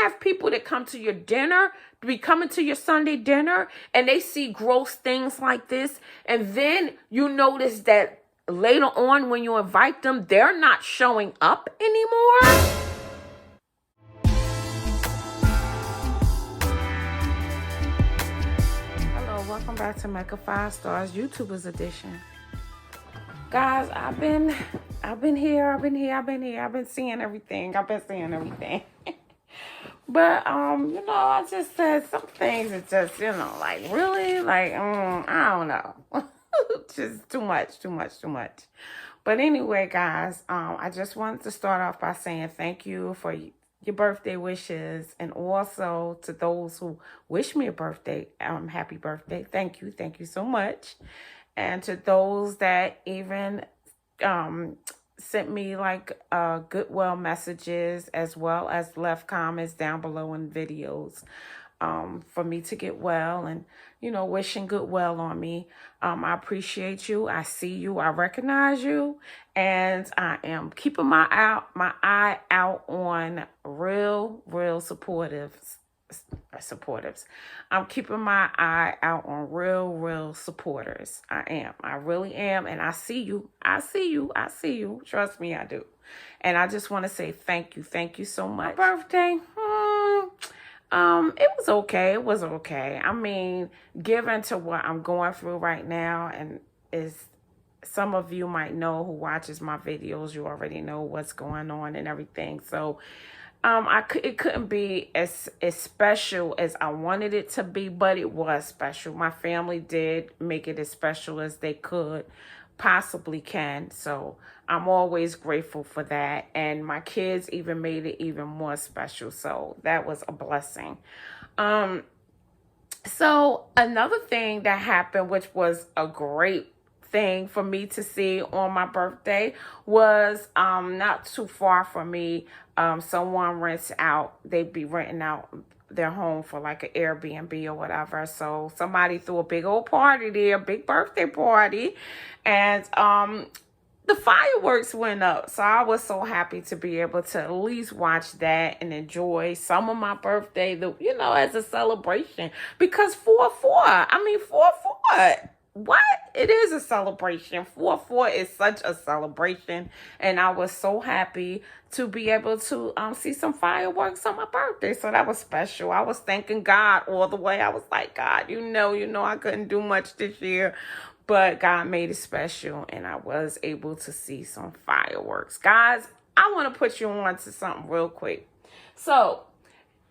have people that come to your dinner, be coming to your Sunday dinner, and they see gross things like this. And then you notice that later on when you invite them, they're not showing up anymore. Hello, welcome back to Mecca 5 Stars YouTubers edition. Guys, I've been here. I've been seeing everything. But, I just said some things that just, like, really? Like, I don't know. Just too much. But anyway, guys, I just wanted to start off by saying thank you for your birthday wishes, and also to those who wish me a birthday, happy birthday. Thank you so much. And to those that even sent me like goodwill messages, as well as left comments down below in videos for me to get well, and wishing goodwill on me. I appreciate you. I see you. I recognize you, and I am keeping my eye out on real supportives. I'm keeping my eye out on real supporters. I really am. And I see you. Trust me, I do. And I just want to say thank you so much. My birthday, it was okay. I mean, given to what I'm going through right now, and some of you might know who watches my videos, you already know what's going on and everything. So it couldn't be as special as I wanted it to be, but it was special. My family did make it as special as they could possibly can. So I'm always grateful for that. And my kids even made it even more special. So that was a blessing. So another thing that happened, which was a great thing for me to see on my birthday, was not too far from me, someone they'd be renting out their home for like an Airbnb or whatever. So somebody threw a big old party there, big birthday party, and the fireworks went up. So I was so happy to be able to at least watch that and enjoy some of my birthday, as a celebration. Because 4-4, what? It is a celebration. 4-4 is such a celebration. And I was so happy to be able to see some fireworks on my birthday. So that was special. I was thanking God all the way. I was like, God, I couldn't do much this year, but God made it special, and I was able to see some fireworks. Guys, I want to put you on to something real quick. So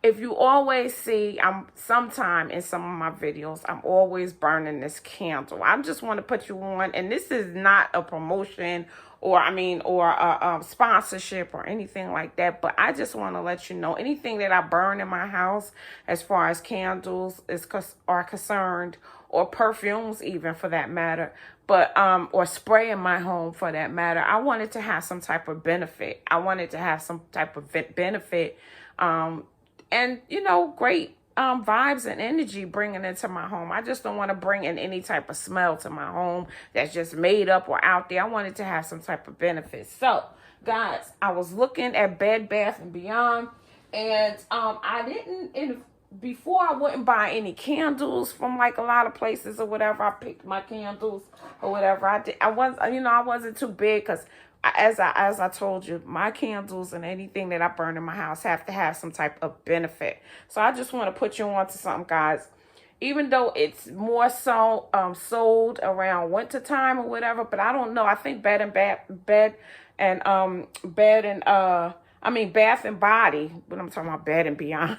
if you always see, sometime in some of my videos, I'm always burning this candle. I just want to put you on, and this is not a promotion or a sponsorship or anything like that, but I just want to let you know, anything that I burn in my house, as far as candles are concerned, or perfumes even for that matter, but or spray in my home for that matter, I wanted to have some type of benefit. And great vibes and energy bringing into my home. I just don't want to bring in any type of smell to my home that's just made up or out there. I wanted to have some type of benefit. So, guys, I was looking at Bed Bath & Beyond, and before I wouldn't buy any candles from like a lot of places or whatever. I picked my candles or whatever. I wasn't too big, because as I told you, my candles and anything that I burn in my house have to have some type of benefit. So I just want to put you on to something, guys. Even though it's more so sold around winter time or whatever, but I don't know. I think Bath and Body, but I'm talking about Bed and Beyond.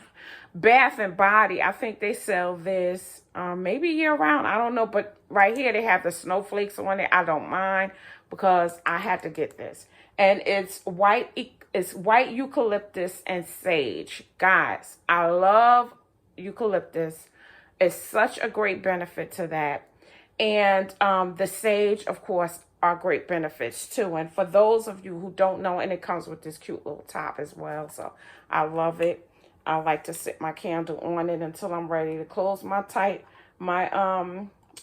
Bath and Body, I think they sell this maybe year round. I don't know, but right here they have the snowflakes on it. I don't mind, because I had to get this. And it's white eucalyptus and sage. Guys, I love eucalyptus. It's such a great benefit to that. And the sage, of course, are great benefits too. And for those of you who don't know, and it comes with this cute little top as well. So I love it. I like to sit my candle on it until I'm ready to close my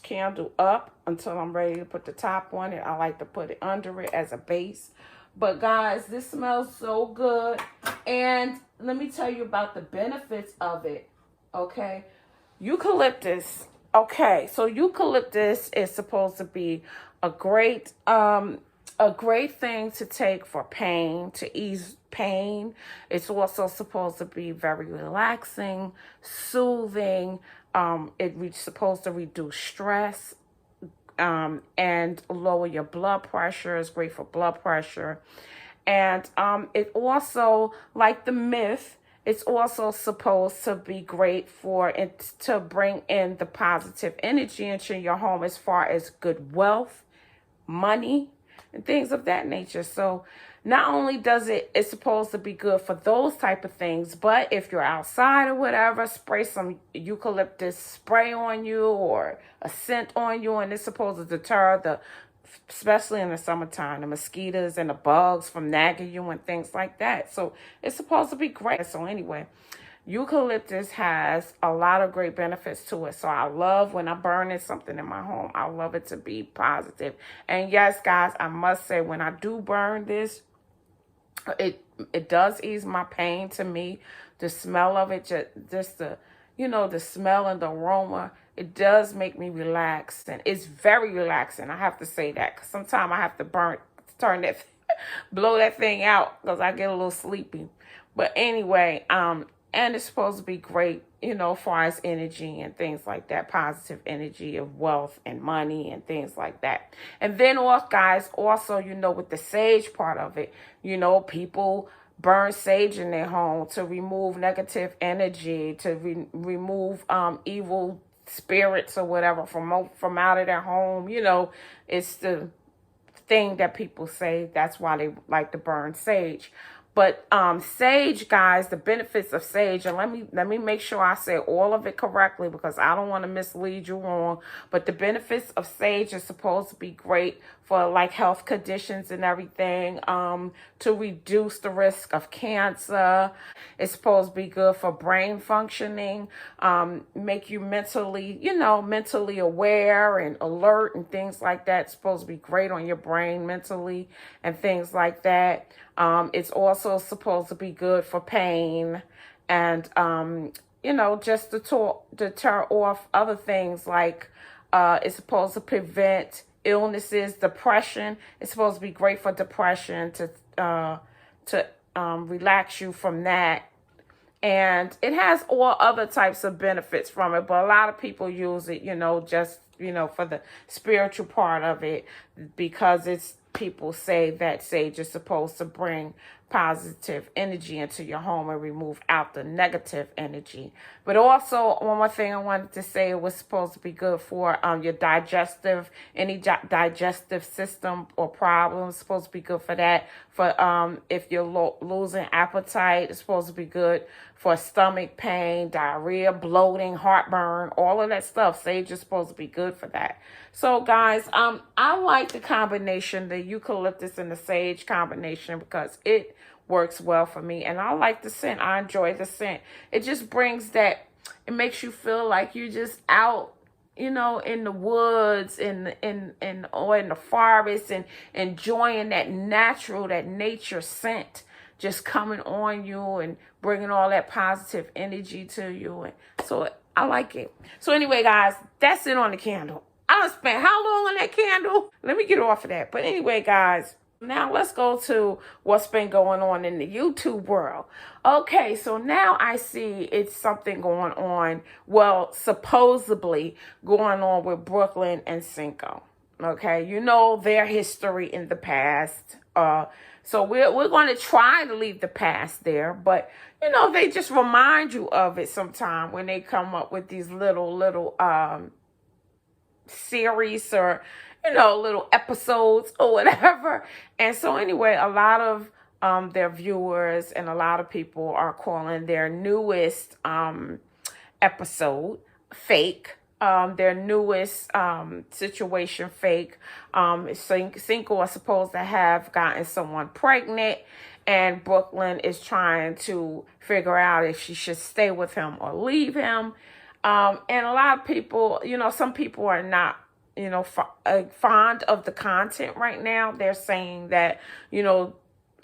candle up until I'm ready to put the top on it. I like to put it under it as a base. But guys, this smells so good. And let me tell you about the benefits of it. Okay, eucalyptus. Okay, so eucalyptus is supposed to be a great a great thing to take for pain, to ease pain. It's also supposed to be very relaxing, soothing. It's supposed to reduce stress, and lower your blood pressure. It's great for blood pressure. And it also, like the myth, it's also supposed to be great for it to bring in the positive energy into your home as far as good wealth, money, and things of that nature. So not only does it's supposed to be good for those type of things, but if you're outside or whatever, spray some eucalyptus spray on you or a scent on you, and it's supposed to deter especially in the summertime, the mosquitoes and the bugs from nagging you and things like that. So it's supposed to be great. So anyway, eucalyptus has a lot of great benefits to it. So I love when I burn something in my home. I love it to be positive. And yes, guys, I must say, when I do burn this, it does ease my pain to me. The smell of it, just the, the smell and the aroma, it does make me relax. And it's very relaxing. I have to say that, because sometimes I have to turn that, blow that thing out, because I get a little sleepy. But anyway, and it's supposed to be great, far as energy and things like that, positive energy of wealth and money and things like that. And then, guys, also, with the sage part of it, people burn sage in their home to remove negative energy, to remove evil spirits or whatever from out of their home. It's the thing that people say. That's why they like to burn sage. But sage, guys, the benefits of sage, and let me make sure I say all of it correctly, because I don't want to mislead you wrong. But the benefits of sage is supposed to be great for like health conditions and everything, to reduce the risk of cancer. It's supposed to be good for brain functioning, make you mentally aware and alert and things like that. It's supposed to be great on your brain mentally and things like that. It's also supposed to be good for pain and, just to deter off other things like it's supposed to prevent illnesses, depression. It's supposed to be great for depression, to relax you from that. And it has all other types of benefits from it, but a lot of people use it, just, for the spiritual part of it, because people say that sage is supposed to bring positive energy into your home and remove out the negative energy. But also, one more thing I wanted to say, it was supposed to be good for your digestive system or problems. It's supposed to be good for that. For if you're losing appetite, it's supposed to be good for stomach pain, diarrhea, bloating, heartburn, all of that stuff. Sage is supposed to be good for that. So guys, I like the combination, the eucalyptus and the sage combination, because it works well for me. And I like the scent. I enjoy the scent. It just brings that, it makes you feel like you're just out, in the woods, or in the forest, and enjoying that nature scent just coming on you and bringing all that positive energy to you. And so I like it. So anyway, guys, that's it on the candle. I done spent how long on that candle? Let me get off of that. But anyway, guys, now let's go to what's been going on in the YouTube world. Okay, so now I see it's something going on, well, supposedly going on with Brooklyn and Cinco. Okay, their history in the past. So we're going to try to leave the past there, but they just remind you of it sometime when they come up with these little series or little episodes or whatever. And so anyway, a lot of their viewers and a lot of people are calling their newest episode fake. Their newest situation fake. Cinco is supposed to have gotten someone pregnant, and Brooklyn is trying to figure out if she should stay with him or leave him. And a lot of people, some people are not, fond of the content right now. They're saying that,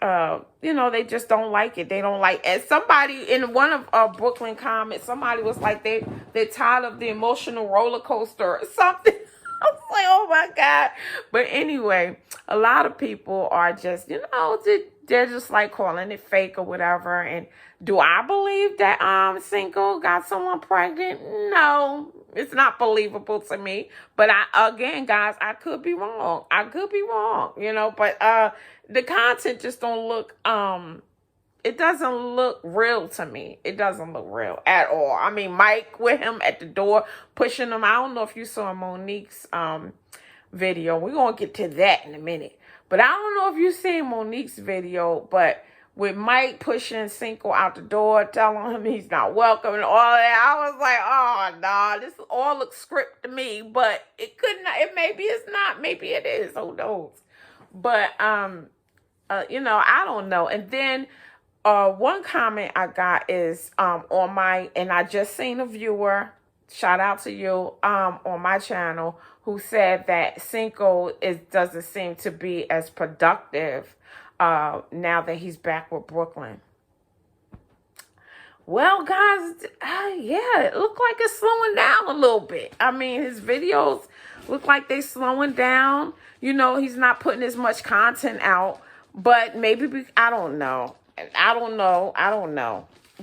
they just don't like it. They don't like, and somebody in one of Brooklyn comments, somebody was like, they're tired of the emotional roller coaster or something. I was like, oh my God. But anyway, a lot of people are just, they're just like calling it fake or whatever. And do I believe that Cinco got someone pregnant? No, it's not believable to me. But again, guys, I could be wrong. But the content just don't look it doesn't look real to me. It doesn't look real at all. I mean, Mike with him at the door pushing him. I don't know if you saw Monique's video. We're going to get to that in a minute. But I don't know if you seen Monique's video, but with Mike pushing Cinco out the door, telling him he's not welcome and all that, I was like, oh, nah, this all looks script to me. But it could not, maybe it's not, maybe it is, who knows. But, I don't know. And then one comment I got is on my, and I just seen a viewer, shout out to you, on my channel, who said that Cinco doesn't seem to be as productive now that he's back with Brooklyn. Well, guys, yeah, it looked like it's slowing down a little bit. I mean, his videos look like they're slowing down. He's not putting as much content out, but maybe, I don't know.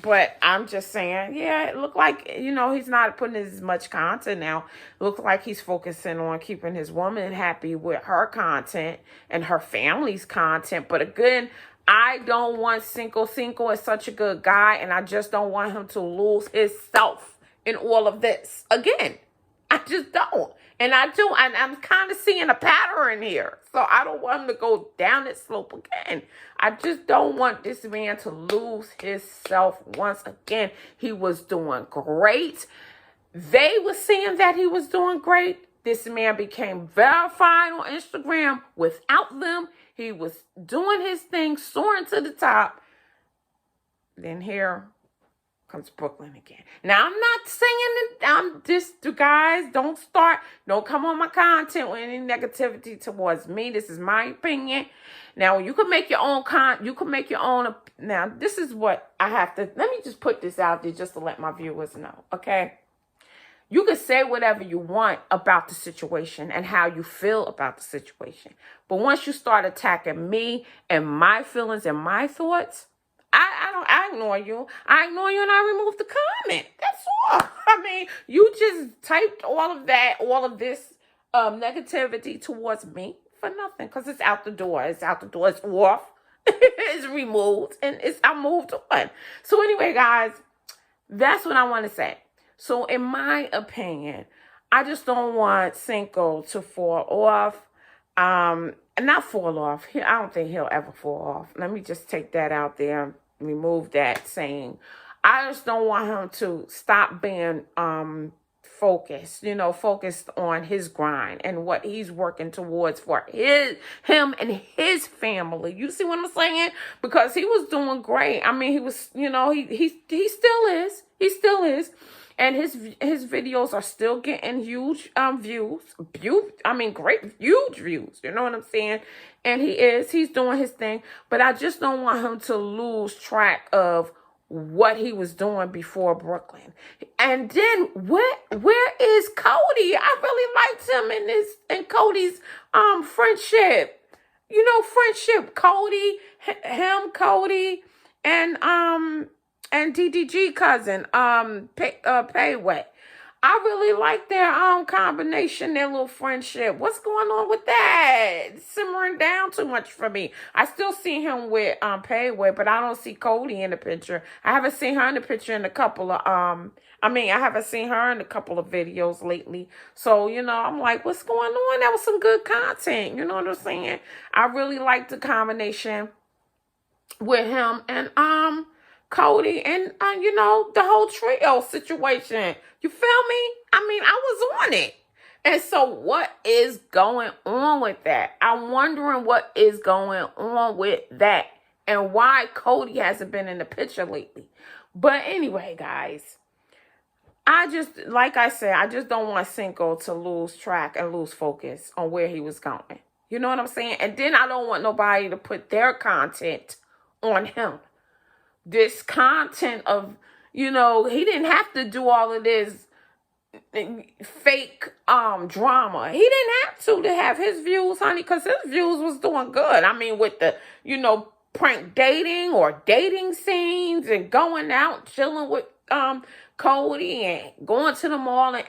But I'm just saying, yeah, it looked like, he's not putting as much content now. It looks like he's focusing on keeping his woman happy with her content and her family's content. But again, I don't want Cinco. Cinco is such a good guy, and I just don't want him to lose his self in all of this. Again, I just don't. And I'm kind of seeing a pattern here. So I don't want him to go down that slope again. I just don't want this man to lose his self once again. He was doing great. They were saying that he was doing great. This man became verified on Instagram without them. He was doing his thing, soaring to the top. Then here comes Brooklyn again. Now, I'm not saying that I'm just, guys, don't come on my content with any negativity towards me. This is my opinion. Now, you can make your own now, this is what I have to, let me just put this out there just to let my viewers know, okay? You can say whatever you want about the situation and how you feel about the situation. But once you start attacking me and my feelings and my thoughts, I ignore you. I ignore you and I remove the comment. That's all. I mean, you just typed all of this negativity towards me for nothing, because it's out the door. It's out the door. It's off. It's removed, and I moved on. So anyway, guys, that's what I want to say. So in my opinion, I just don't want Cinco to fall off. Not fall off. I don't think he'll ever fall off. Let me just take that out there, remove that saying. I just don't want him to stop being focused on his grind and what he's working towards for him and his family. You see what I'm saying? Because he was doing great. I mean, he was, he still is. He still is. And his videos are still getting huge views. Great, huge views. You know what I'm saying? And he's doing his thing. But I just don't want him to lose track of what he was doing before Brooklyn. And then where is Cody? I really liked him in Cody's friendship. Friendship. Cody, and DDG cousin, Payway. I really like their combination, their little friendship. What's going on with that? It's simmering down too much for me. I still see him with Payway, but I don't see Cody in the picture. I haven't seen her in the picture in a couple of I haven't seen her in a couple of videos lately. So, I'm like, what's going on? That was some good content. You know what I'm saying? I really like the combination with him and Cody and, the whole trio situation. You feel me? I was on it. And so what is going on with that? I'm wondering what is going on with that and why Cody hasn't been in the picture lately. But anyway, guys, like I said, I just don't want Cinco to lose track and lose focus on where he was going. You know what I'm saying? And then I don't want nobody to put their content on him. This content of, he didn't have to do all of this fake drama. He didn't have to have his views, honey, because his views was doing good. I mean, with the, prank dating or dating scenes and going out chilling with Cody and going to the mall and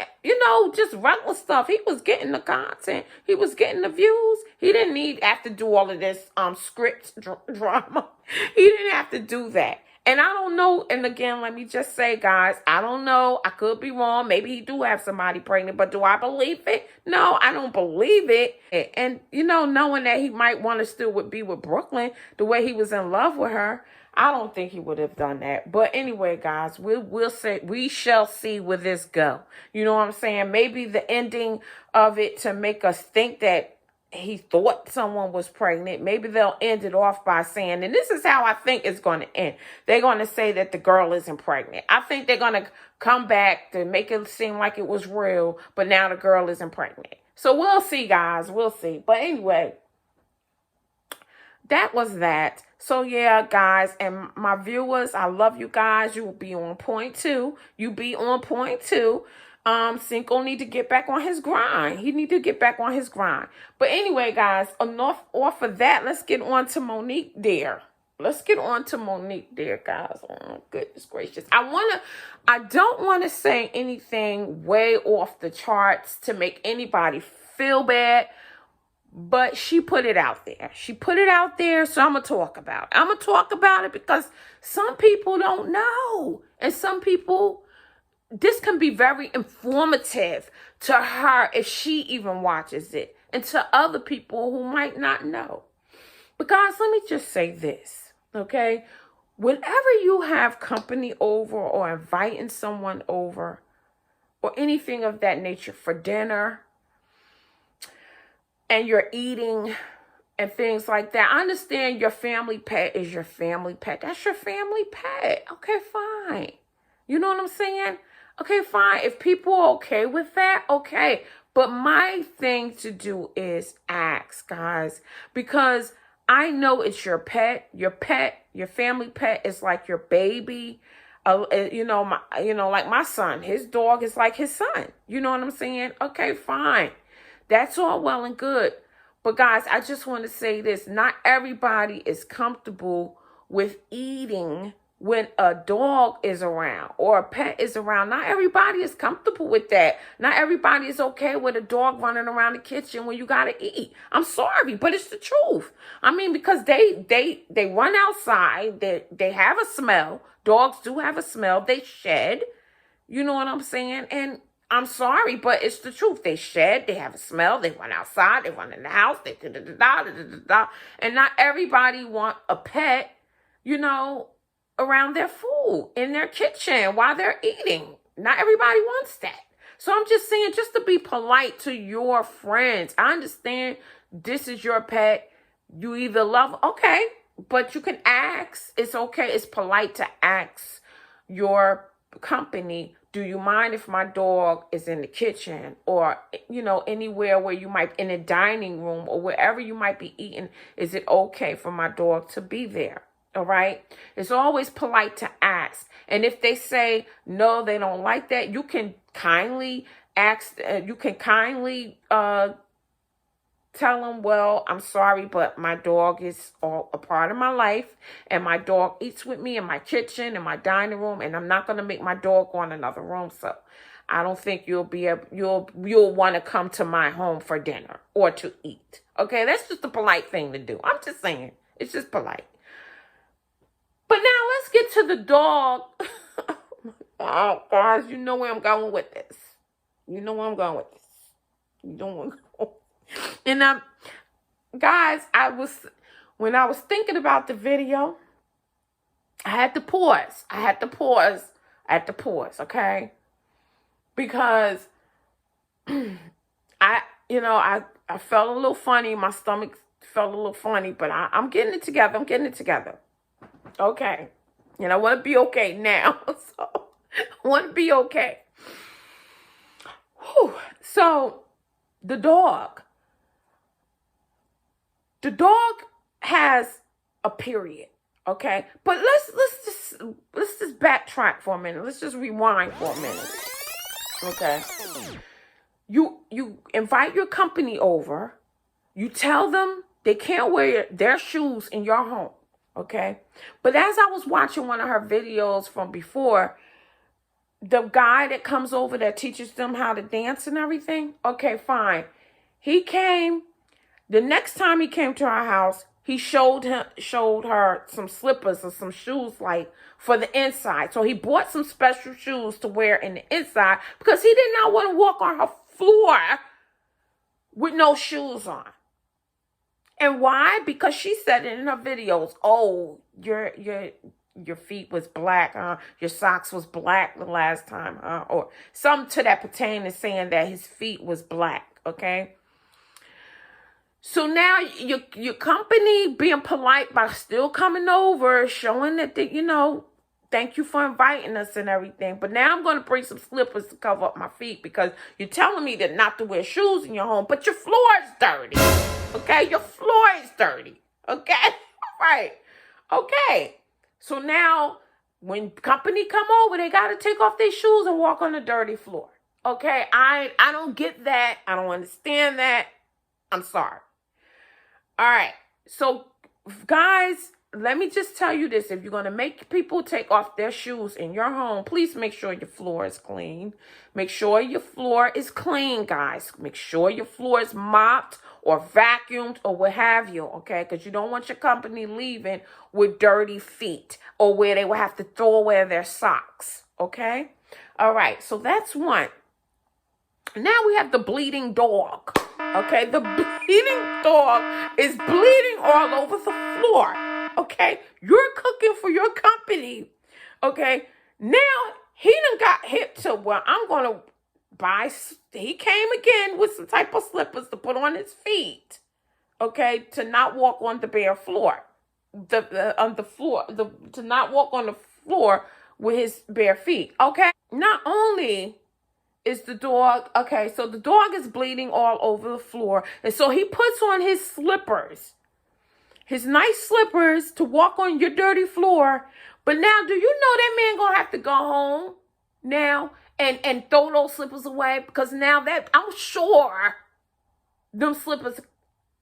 just regular stuff. He was getting the content. He was getting the views. He didn't have to do all of this script drama. He didn't have to do that. And I don't know. And again, let me just say, guys, I don't know. I could be wrong. Maybe he do have somebody pregnant, but do I believe it? No, I don't believe it. And, knowing that he might want to still be with Brooklyn the way he was in love with her, I don't think he would have done that. But anyway, guys, we shall see where this go. You know what I'm saying? Maybe the ending of it to make us think that he thought someone was pregnant. Maybe they'll end it off by saying, and this is how I think it's going to end. They're going to say that the girl isn't pregnant. I think they're going to come back to make it seem like it was real, but now the girl isn't pregnant. So we'll see, guys. We'll see. But anyway, that was that. So yeah, guys, and my viewers, I love you guys. You will be on point too. You be on point too. Cinco need to get back on his grind. He need to get back on his grind. But anyway, guys, enough off of that. Let's get on to Monique there. Let's get on to Monique there, guys. Oh, goodness gracious. I don't want to say anything way off the charts to make anybody feel bad, but she put it out there. She put it out there, so I'm going to talk about it. I'm going to talk about it because some people don't know. And some people, this can be very informative to her if she even watches it, and to other people who might not know. But guys, let me just say this, okay? Whenever you have company over or inviting someone over or anything of that nature for dinner, and you're eating and things like that, I understand your family pet is your family pet. That's your family pet. Okay, fine. You know what I'm saying? Okay, fine. If people are okay with that, okay. But my thing to do is ask, guys, because I know it's your pet. Your family pet is like your baby. Like my son, his dog is like his son. You know what I'm saying? Okay, fine. That's all well and good. But guys, I just want to say this. Not everybody is comfortable with eating when a dog is around or a pet is around. Not everybody is comfortable with that. Not everybody is okay with a dog running around the kitchen when you got to eat. I'm sorry, but it's the truth. I mean, because they run outside. They have a smell. Dogs do have a smell. They shed. You know what I'm saying? And I'm sorry, but it's the truth. They shed, they have a smell, they run outside, they run in the house, they da-da-da-da-da-da. And not everybody want a pet, around their food, in their kitchen, while they're eating. Not everybody wants that. So I'm just saying, just to be polite to your friends. I understand this is your pet. You either love, okay, but you can ask. It's okay. It's polite to ask your company, do you mind if my dog is in the kitchen or, anywhere where you might, in a dining room or wherever you might be eating, is it okay for my dog to be there? All right. It's always polite to ask. And if they say, no, they don't like that, you can kindly ask, tell them, well, I'm sorry, but my dog is a part of my life, and my dog eats with me in my kitchen, in my dining room, and I'm not going to make my dog go in another room. So I don't think you'll want to come to my home for dinner or to eat. Okay, that's just a polite thing to do. I'm just saying, it's just polite. But now let's get to the dog. Oh, guys, you know where I'm going with this. You know where I'm going with this. You don't want to go. And guys, when I was thinking about the video, I had to pause. Okay? Because I felt a little funny. My stomach felt a little funny, but I'm getting it together. Okay. And I want to be okay now. So I want to be okay. Whew. So the dog. The dog has a period, okay? But let's just backtrack for a minute. Let's just rewind for a minute, okay? You invite your company over. You tell them they can't wear their shoes in your home, okay? But as I was watching one of her videos from before, the guy that comes over that teaches them how to dance and everything, okay, fine. He came, the next time he came to our house, he showed her some slippers or some shoes like for the inside. So he bought some special shoes to wear in the inside because he did not want to walk on her floor with no shoes on. And why? Because she said it in her videos. Oh, your feet was black, huh? Your socks was black the last time, huh? Or something to that pertain to saying that his feet was black, okay? So now your company being polite by still coming over, showing that they, thank you for inviting us and everything. But now I'm going to bring some slippers to cover up my feet because you're telling me that not to wear shoes in your home, but your floor is dirty. Okay? Your floor is dirty. Okay? All right. Okay. So now when company come over, they got to take off their shoes and walk on the dirty floor. Okay? I don't get that. I don't understand that. I'm sorry. All right. So guys, let me just tell you this. If you're going to make people take off their shoes in your home, please make sure your floor is clean. Make sure your floor is clean, guys. Make sure your floor is mopped or vacuumed or what have you, okay? Because you don't want your company leaving with dirty feet or where they will have to throw away their socks, okay? All right, so that's one. Now we have the bleeding dog, okay? The bleeding dog is bleeding all over the floor. Okay, you're cooking for your company. Okay, now he done got hip to where I'm going to buy. He came again with some type of slippers to put on his feet. Okay, to not walk on the bare floor. To not walk on the floor with his bare feet. Okay, not only is the dog, okay, so the dog is bleeding all over the floor. And so he puts on his slippers. His nice slippers to walk on your dirty floor. But now, do you know that man gonna have to go home now and throw those slippers away? Because now that I'm sure them slippers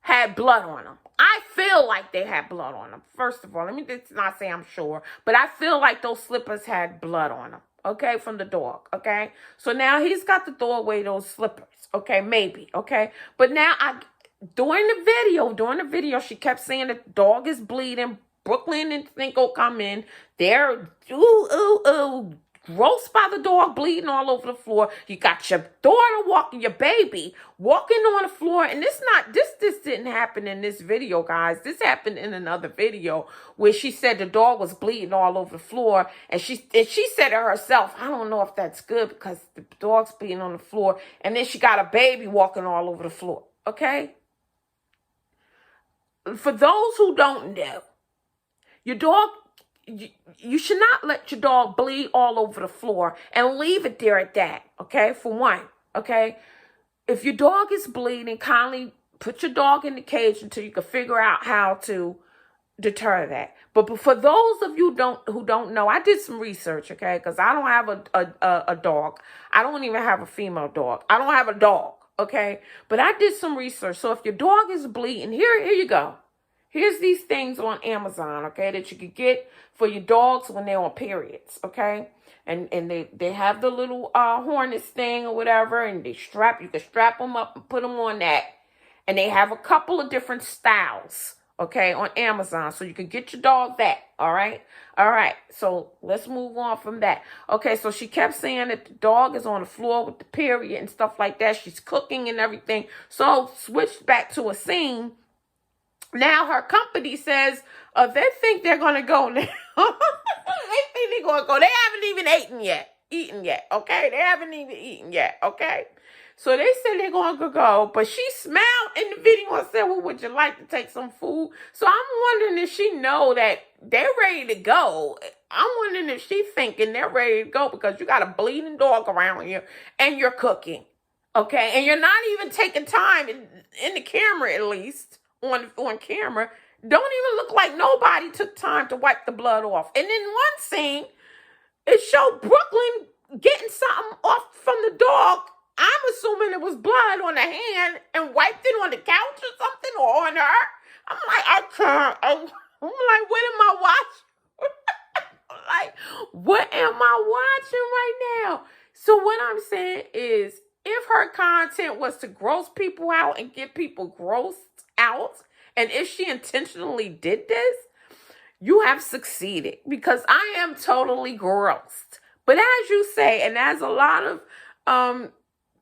had blood on them. I feel like they had blood on them. First of all, let me just not say I'm sure, but I feel like those slippers had blood on them. Okay, from the dog. Okay, so now he's got to throw away those slippers. Okay, maybe. Okay, but now during the video, she kept saying that the dog is bleeding. Brooklyn and Cinco come in. They're gross by the dog, bleeding all over the floor. You got your daughter walking, your baby walking on the floor. And this didn't happen in this video, guys. This happened in another video where she said the dog was bleeding all over the floor. And she said it herself, I don't know if that's good because the dog's bleeding on the floor. And then she got a baby walking all over the floor. Okay? For those who don't know, your dog, you should not let your dog bleed all over the floor and leave it there at that, okay? For one, okay? If your dog is bleeding, kindly put your dog in the cage until you can figure out how to deter that. But for those of you who don't know, I did some research, okay? Because I don't have a dog. I don't even have a female dog. I don't have a dog. Okay, but I did some research. So if your dog is bleeding, here you go. Here's these things on Amazon, okay, that you can get for your dogs when they're on periods, okay? And they have the little harness thing or whatever, and you can strap them up and put them on that. And they have a couple of different styles, okay, on Amazon. So you can get your dog that, all right? All right, so let's move on from that. Okay, so she kept saying that the dog is on the floor with the period and stuff like that. She's cooking and everything. So switched back to a scene. Now her company says they think they're going to go now. They think they're going to go. They haven't even eaten yet, okay? They haven't even eaten yet, okay? So they said they're going to go, but she smiled in the video and said, well, would you like to take some food? So I'm wondering if she know that they're ready to go. I'm wondering if she thinking they're ready to go because you got a bleeding dog around here and you're cooking, okay? And you're not even taking time in the camera at least, on camera, don't even look like nobody took time to wipe the blood off. And in one scene, it showed Brooklyn getting something off from the dog. I'm assuming it was blood on the hand and wiped it on the couch or something or on her. I'm like, I can't. I'm like, what am I watching? Like, what am I watching right now? So what I'm saying is, if her content was to gross people out and get people grossed out, and if she intentionally did this, you have succeeded, because I am totally grossed. But as you say, and as a lot of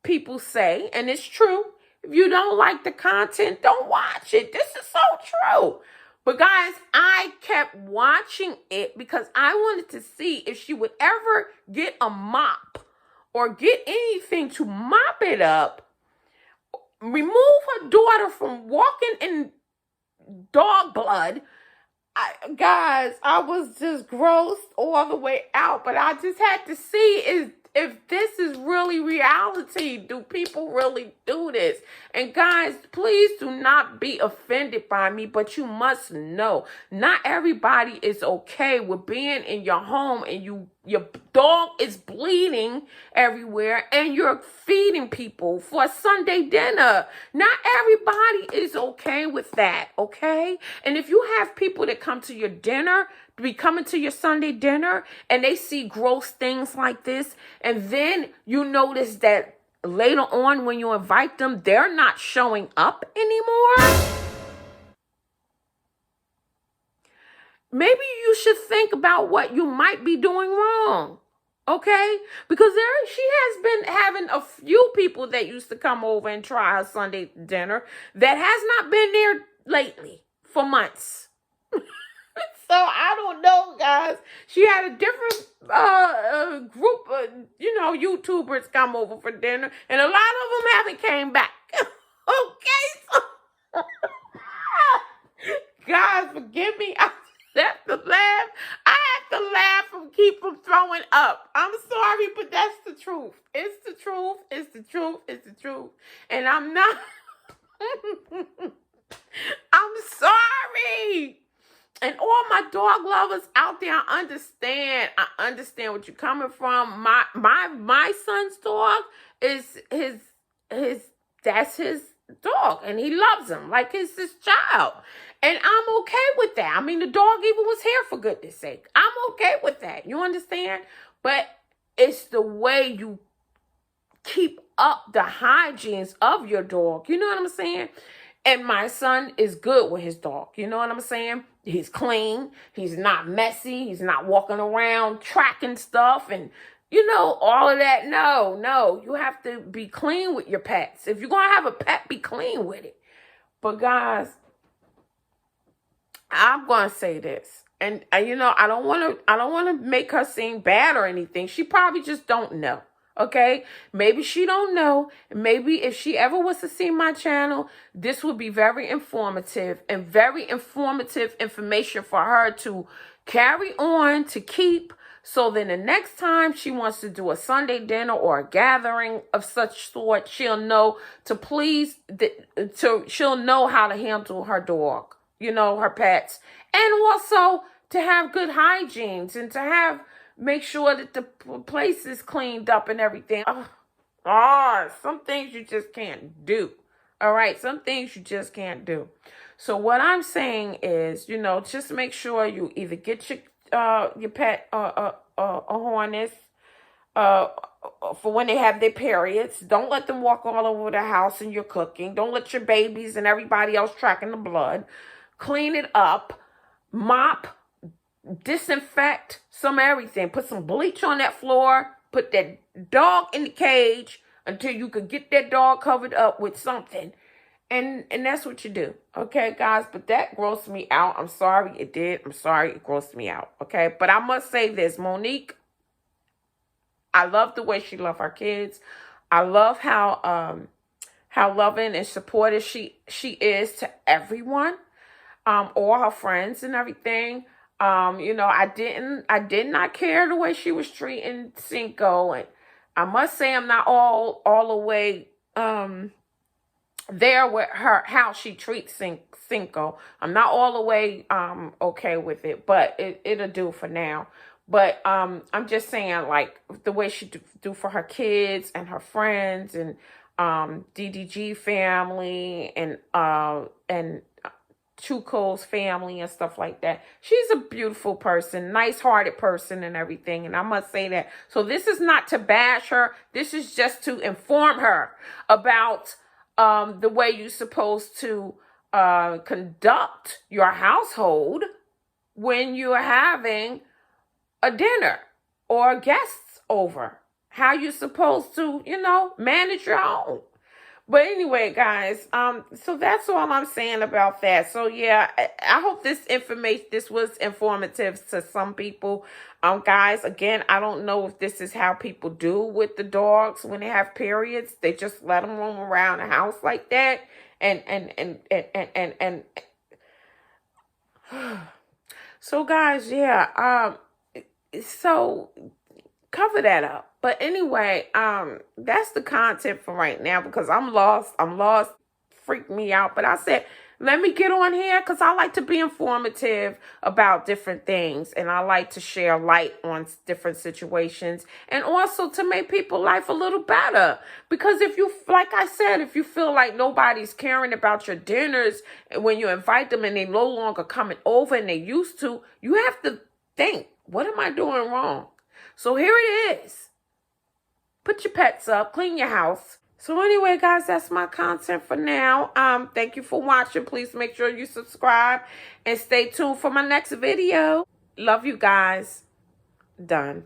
people say, and it's true, if you don't like the content, don't watch it. This is so true. But guys, I kept watching it because I wanted to see if she would ever get a mop or get anything to mop it up, remove her daughter from walking in dog blood. Guys, I was just grossed all the way out, but I just had to see if this is really reality. Do people really do this? And guys, please do not be offended by me, but you must know, not everybody is okay with being in your home and your dog is bleeding everywhere and you're feeding people for a Sunday dinner. Not everybody is okay with that, okay? And if you have people that come to your dinner, be coming to your Sunday dinner, and they see gross things like this, and then you notice that later on when you invite them, they're not showing up anymore, maybe you should think about what you might be doing wrong. Okay? Because she has been having a few people that used to come over and try her Sunday dinner that has not been there lately for months. So I don't know, guys. She had a different group of, YouTubers come over for dinner, and a lot of them haven't came back. Okay? So guys, forgive me. I have to laugh. I have to laugh and keep from throwing up. I'm sorry, but that's the truth. It's the truth. It's the truth. It's the truth. And I'm not. I'm sorry. And all my dog lovers out there, I understand what you're coming from. My son's dog is that's his dog, and he loves him like it's his child. And I'm okay with that. I mean, the dog even was here, for goodness sake. I'm okay with that. You understand? But it's the way you keep up the hygienes of your dog. You know what I'm saying? And my son is good with his dog. You know what I'm saying? He's clean. He's not messy. He's not walking around tracking stuff and, all of that. No. You have to be clean with your pets. If you're going to have a pet, be clean with it. But guys, I'm going to say this. And, I don't want to make her seem bad or anything. She probably just don't know. Okay, maybe she don't know. Maybe if she ever was to see my channel, this would be very informative information for her to carry on, to keep, so then the next time she wants to do a Sunday dinner or a gathering of such sort, she'll know she'll know how to handle her dog, her pets, and also to have good hygienes and to make sure that the place is cleaned up and everything. Some things you just can't do. All right, some things you just can't do. So what I'm saying is, just make sure you either get your pet a harness for when they have their periods. Don't let them walk all over the house and you're cooking. Don't let your babies and everybody else tracking the blood. Clean it up, mop, disinfect some everything. Put some bleach on that floor. Put that dog in the cage until you could get that dog covered up with something. And that's what you do. Okay, guys? But that grossed me out. I'm sorry it did. I'm sorry it grossed me out. Okay? But I must say this. Monique, I love the way she loves her kids. I love how loving and supportive she is to everyone. All her friends and everything. I did not care the way she was treating Cinco, and I must say I'm not all the way there with her, how she treats Cinco. I'm not all the way okay with it, but it'll do for now. But I'm just saying, like, the way she do for her kids and her friends and DDG family and Chuko's family and stuff like that. She's a beautiful person, nice-hearted person and everything, and I must say that. So this is not to bash her. This is just to inform her about the way you're supposed to conduct your household when you're having a dinner or guests over. How you're supposed to, manage your home. But anyway, guys, so that's all I'm saying about that. So yeah, I hope this was informative to some people. Guys, again, I don't know if this is how people do with the dogs when they have periods. They just let them roam around the house like that. And so guys, yeah, so cover that up. But anyway, that's the content for right now because I'm lost. Freaked me out. But I said, let me get on here because I like to be informative about different things. And I like to share light on different situations. And also to make people's life a little better. Because like I said, if you feel like nobody's caring about your dinners when you invite them and they no longer coming over and they used to, you have to think, what am I doing wrong? So here it is. Put your pets up, clean your house. So anyway, guys, that's my content for now. Thank you for watching. Please make sure you subscribe and stay tuned for my next video. Love you guys. Done.